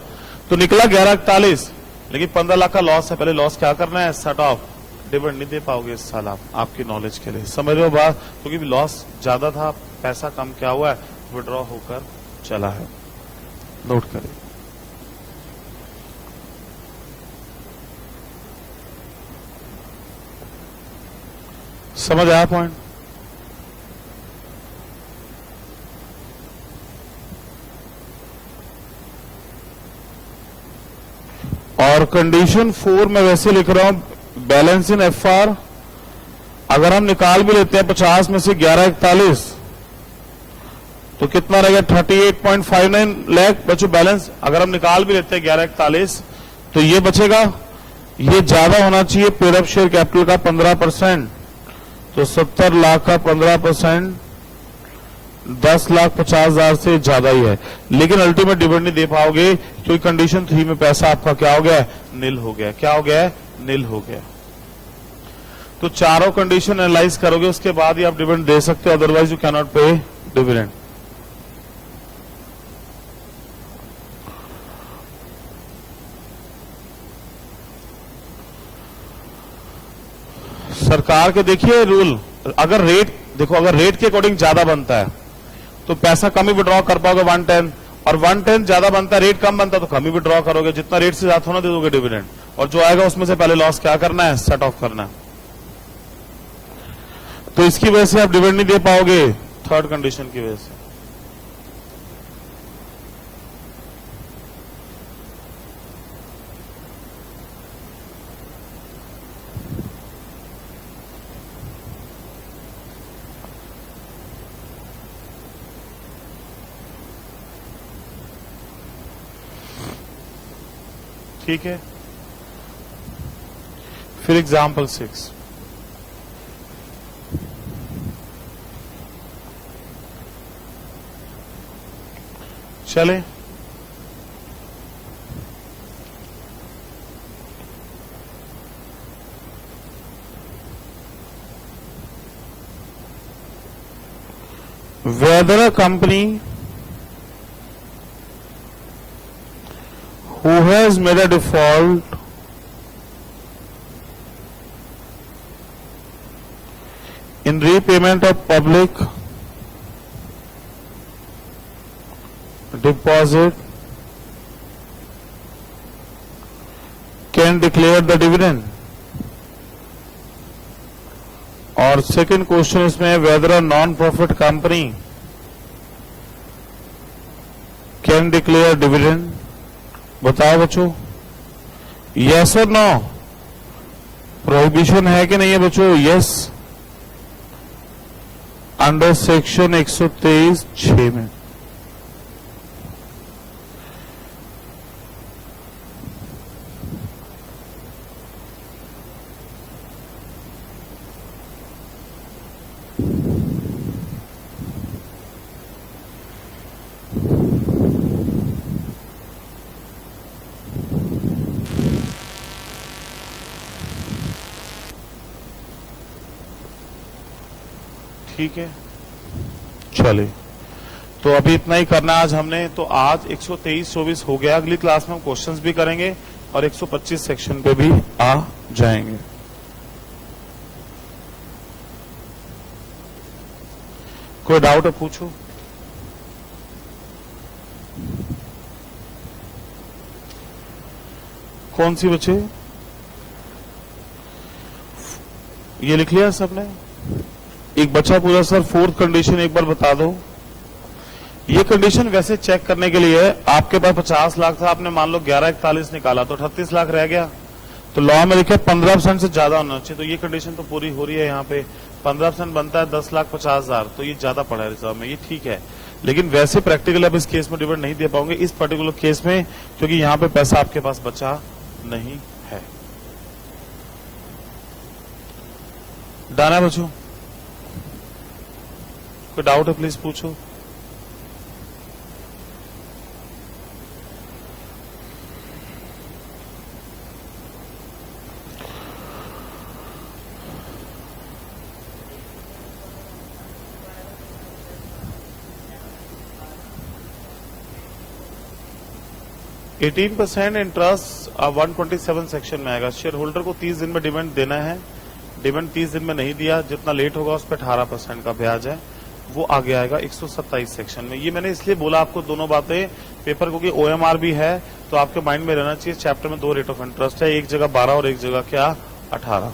तो निकला 1141, लेकिन 15 लाख का लॉस है। पहले लॉस क्या करना है? Set of. डिविडेंड नहीं दे पाओगे इस साल आप, आपकी नॉलेज के लिए। समझ रहे हो बात? क्योंकि लॉस ज्यादा था, पैसा कम क्या हुआ है? विड्रॉ होकर चला है। नोट करें। समझ आया पॉइंट? और कंडीशन 4 में वैसे लिख रहा हूं, बैलेंस इन एफआर अगर हम निकाल भी लेते हैं 50 में से 1141 तो कितना रहेगा? 38.59 लाख। बच्चों बैलेंस अगर हम निकाल भी लेते हैं 1141 तो ये बचेगा। ये ज्यादा होना चाहिए पेड अप शेयर कैपिटल का 15%। तो 70 लाख का 15% 10,50,000 से ज्यादा ही है, लेकिन अल्टीमेट डिविडेंड नहीं दे पाओगे क्योंकि कंडीशन 3 में पैसा आपका क्या हो गया? नील हो गया। क्या हो गया? नील हो गया। तो चारों कंडीशन एनालाइज करोगे, उसके बाद ही आप डिविडेंड दे सकते हो, अदरवाइज यू कैन नॉट पे डिविडेंड। सरकार के देखिए रूल, अगर रेट देखो, अगर रेट के अकॉर्डिंग ज्यादा बनता है तो पैसा कम ही विड्रॉ कर पाओगे 1/10, और 1/10 ज्यादा बनता है, रेट कम बनता है तो कम ही विड्रॉ करोगे। जितना रेट से ज्यादा होना दे दोगे डिविडेंड, और जो आएगा उसमें से पहले लॉस क्या करना है? सेट ऑफ करना है। तो इसकी वजह से आप डिविडेंड नहीं दे पाओगे, थर्ड कंडीशन की वजह से। ठीक है, फिर एग्जाम्पल 6। चले, whether a company who has made a default in repayment of public deposit can declare the dividend. और सेकंड क्वेश्चन इसमें whether a non-profit company can declare dividend. बताओ बच्चों, यस और नो, प्रोहिबिशन है कि नहीं है बच्चों? यस, अंडर सेक्शन 123(6) में। ठीक है, चलिए, तो अभी इतना ही करना आज हमने। तो आज 123-24 हो गया। अगली क्लास में हम क्वेश्चंस भी करेंगे और 125 सेक्शन पे भी आ जाएंगे। कोई डाउट है पूछो। कौन सी बच्चे? ये लिख लिया सबने? एक बच्चा पूछा सर फोर्थ कंडीशन एक बार बता दो। ये कंडीशन वैसे चेक करने के लिए है, आपके पास 50 लाख था, आपने मान लो 1141 निकाला तो 38 लाख रह गया, तो लॉ में लिखे 15% से ज्यादा होना चाहिए। तो ये कंडीशन तो पूरी हो रही है। यहाँ पे 15% बनता है 10,50,000, तो ये ज्यादा पड़ा है रिजर्व में, ये ठीक है। लेकिन वैसे प्रैक्टिकल अब इस केस में डिविडेंड नहीं दे पाओगे इस पर्टिकुलर केस में, क्योंकि यहाँ पे पैसा आपके पास बचा नहीं है। डन है बच्चों? कोई डाउट है प्लीज पूछो। %18 इंटरेस्ट 127 सेक्शन में आएगा। शेयर होल्डर को 30 दिन में डिविडेंड देना है, डिविडेंड 30 दिन में नहीं दिया, जितना लेट होगा उस पर 18% का ब्याज है, वो आगे आएगा 127 सेक्शन में। ये मैंने इसलिए बोला आपको दोनों बातें पेपर को, कि OMR भी है तो आपके माइंड में रहना चाहिए। चैप्टर में 2 रेट ऑफ इंटरेस्ट है, एक जगह 12 और एक जगह क्या 18।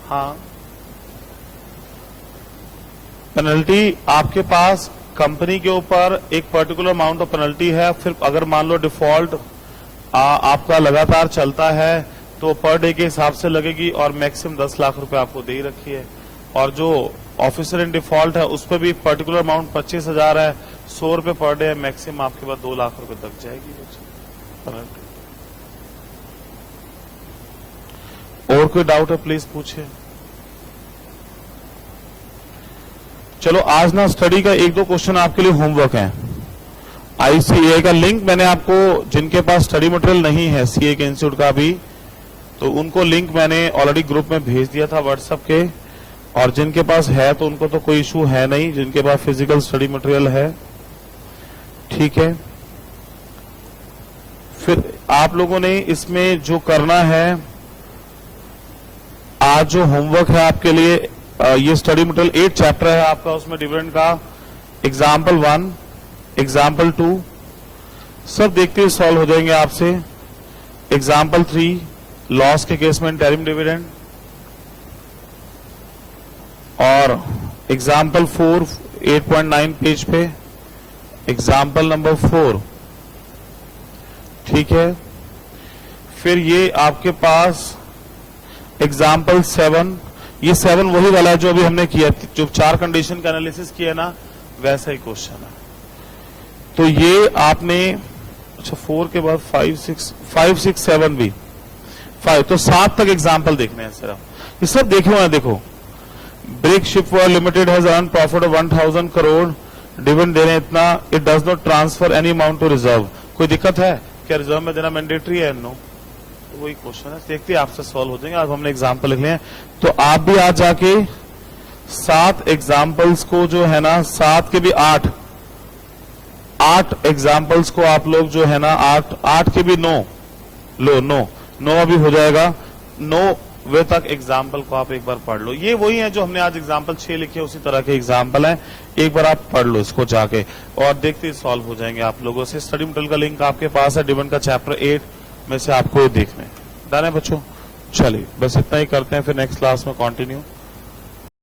हाँ, पेनल्टी आपके पास कंपनी के ऊपर एक पर्टिकुलर अमाउंट ऑफ पेनल्टी है। फिर अगर मान लो डिफॉल्ट आपका लगातार चलता है तो पर डे के हिसाब से लगेगी, और मैक्सिमम 10 लाख रुपए आपको दे ही रखी है। और जो ऑफिसर इन डिफॉल्ट है उस पर भी पर्टिकुलर अमाउंट 25,000 है, 100 रुपए पर डे है, मैक्सिमम आपके पास 2 लाख रुपए तक जाएगी पेनल्टी। और कोई डाउट है प्लीज पूछे। चलो आज ना स्टडी का 1-2 क्वेश्चन आपके लिए होमवर्क है। ICAI का लिंक मैंने आपको, जिनके पास स्टडी मटेरियल नहीं है CA के इंस्टीट्यूट का भी, तो उनको लिंक मैंने ऑलरेडी ग्रुप में भेज दिया था व्हाट्सएप के, और जिनके पास है तो उनको तो कोई इशू है नहीं, जिनके पास फिजिकल स्टडी मटेरियल है, ठीक है। फिर आप लोगों ने इसमें जो करना है, आज जो होमवर्क है आपके लिए, ये स्टडी मटेरियल 8 चैप्टर है आपका, उसमें डिविडेंड का एग्जाम्पल 1, एग्जाम्पल 2 सब देखते हुए सॉल्व हो जाएंगे आपसे। एग्जाम्पल 3 लॉस के केस में इंटरिम डिविडेंड, और एग्जाम्पल 4 8.9 पेज पे एग्जाम्पल नंबर 4, ठीक है। फिर ये आपके पास एग्जाम्पल 7, ये 7 वही वाला है जो अभी हमने किया, जो 4 कंडीशन का एनालिसिस किया ना, वैसा ही क्वेश्चन है। तो ये आपने, अच्छा 4 के बाद 5, 6, 7 भी 5, तो 7 तक एग्जाम्पल देखने हैं सिर्फ। ये सब देखे हुए हैं। देखो, brick shipworld limited has earn profit of 1,000 crore dividend दे रहे हैं इतना, it does not transfer any amount to reserve. कोई दिक्कत है क्या? रिजर्व में देना मैंडेटरी है? नो। तो वही क्वेश्चन है, देखते आपसे सॉल्व हो जाएंगे। आज हमने एग्जाम्पल लिख लिए हैं, तो आप भी आज जाके 7 एग्जाम्पल्स को जो है ना, 7 के भी 8 एग्जाम्पल्स को आप लोग जो है ना, 8 के भी 9 लो, 9 अभी हो जाएगा। 9 वे तक एग्जाम्पल को आप एक बार पढ़ लो। ये वही है जो हमने आज एग्जाम्पल 6 लिखे, उसी तरह के एग्जाम्पल हैं। एक बार आप पढ़ लो इसको जाके, और देखते ही सॉल्व हो जाएंगे आप लोगों से। स्टडी मटेरियल का लिंक आपके पास है, डिविडेंड का चैप्टर 8 में से आपको ये देखना है। डन है बच्चों? चलिए बस इतना ही करते हैं, फिर नेक्स्ट क्लास में कंटिन्यू।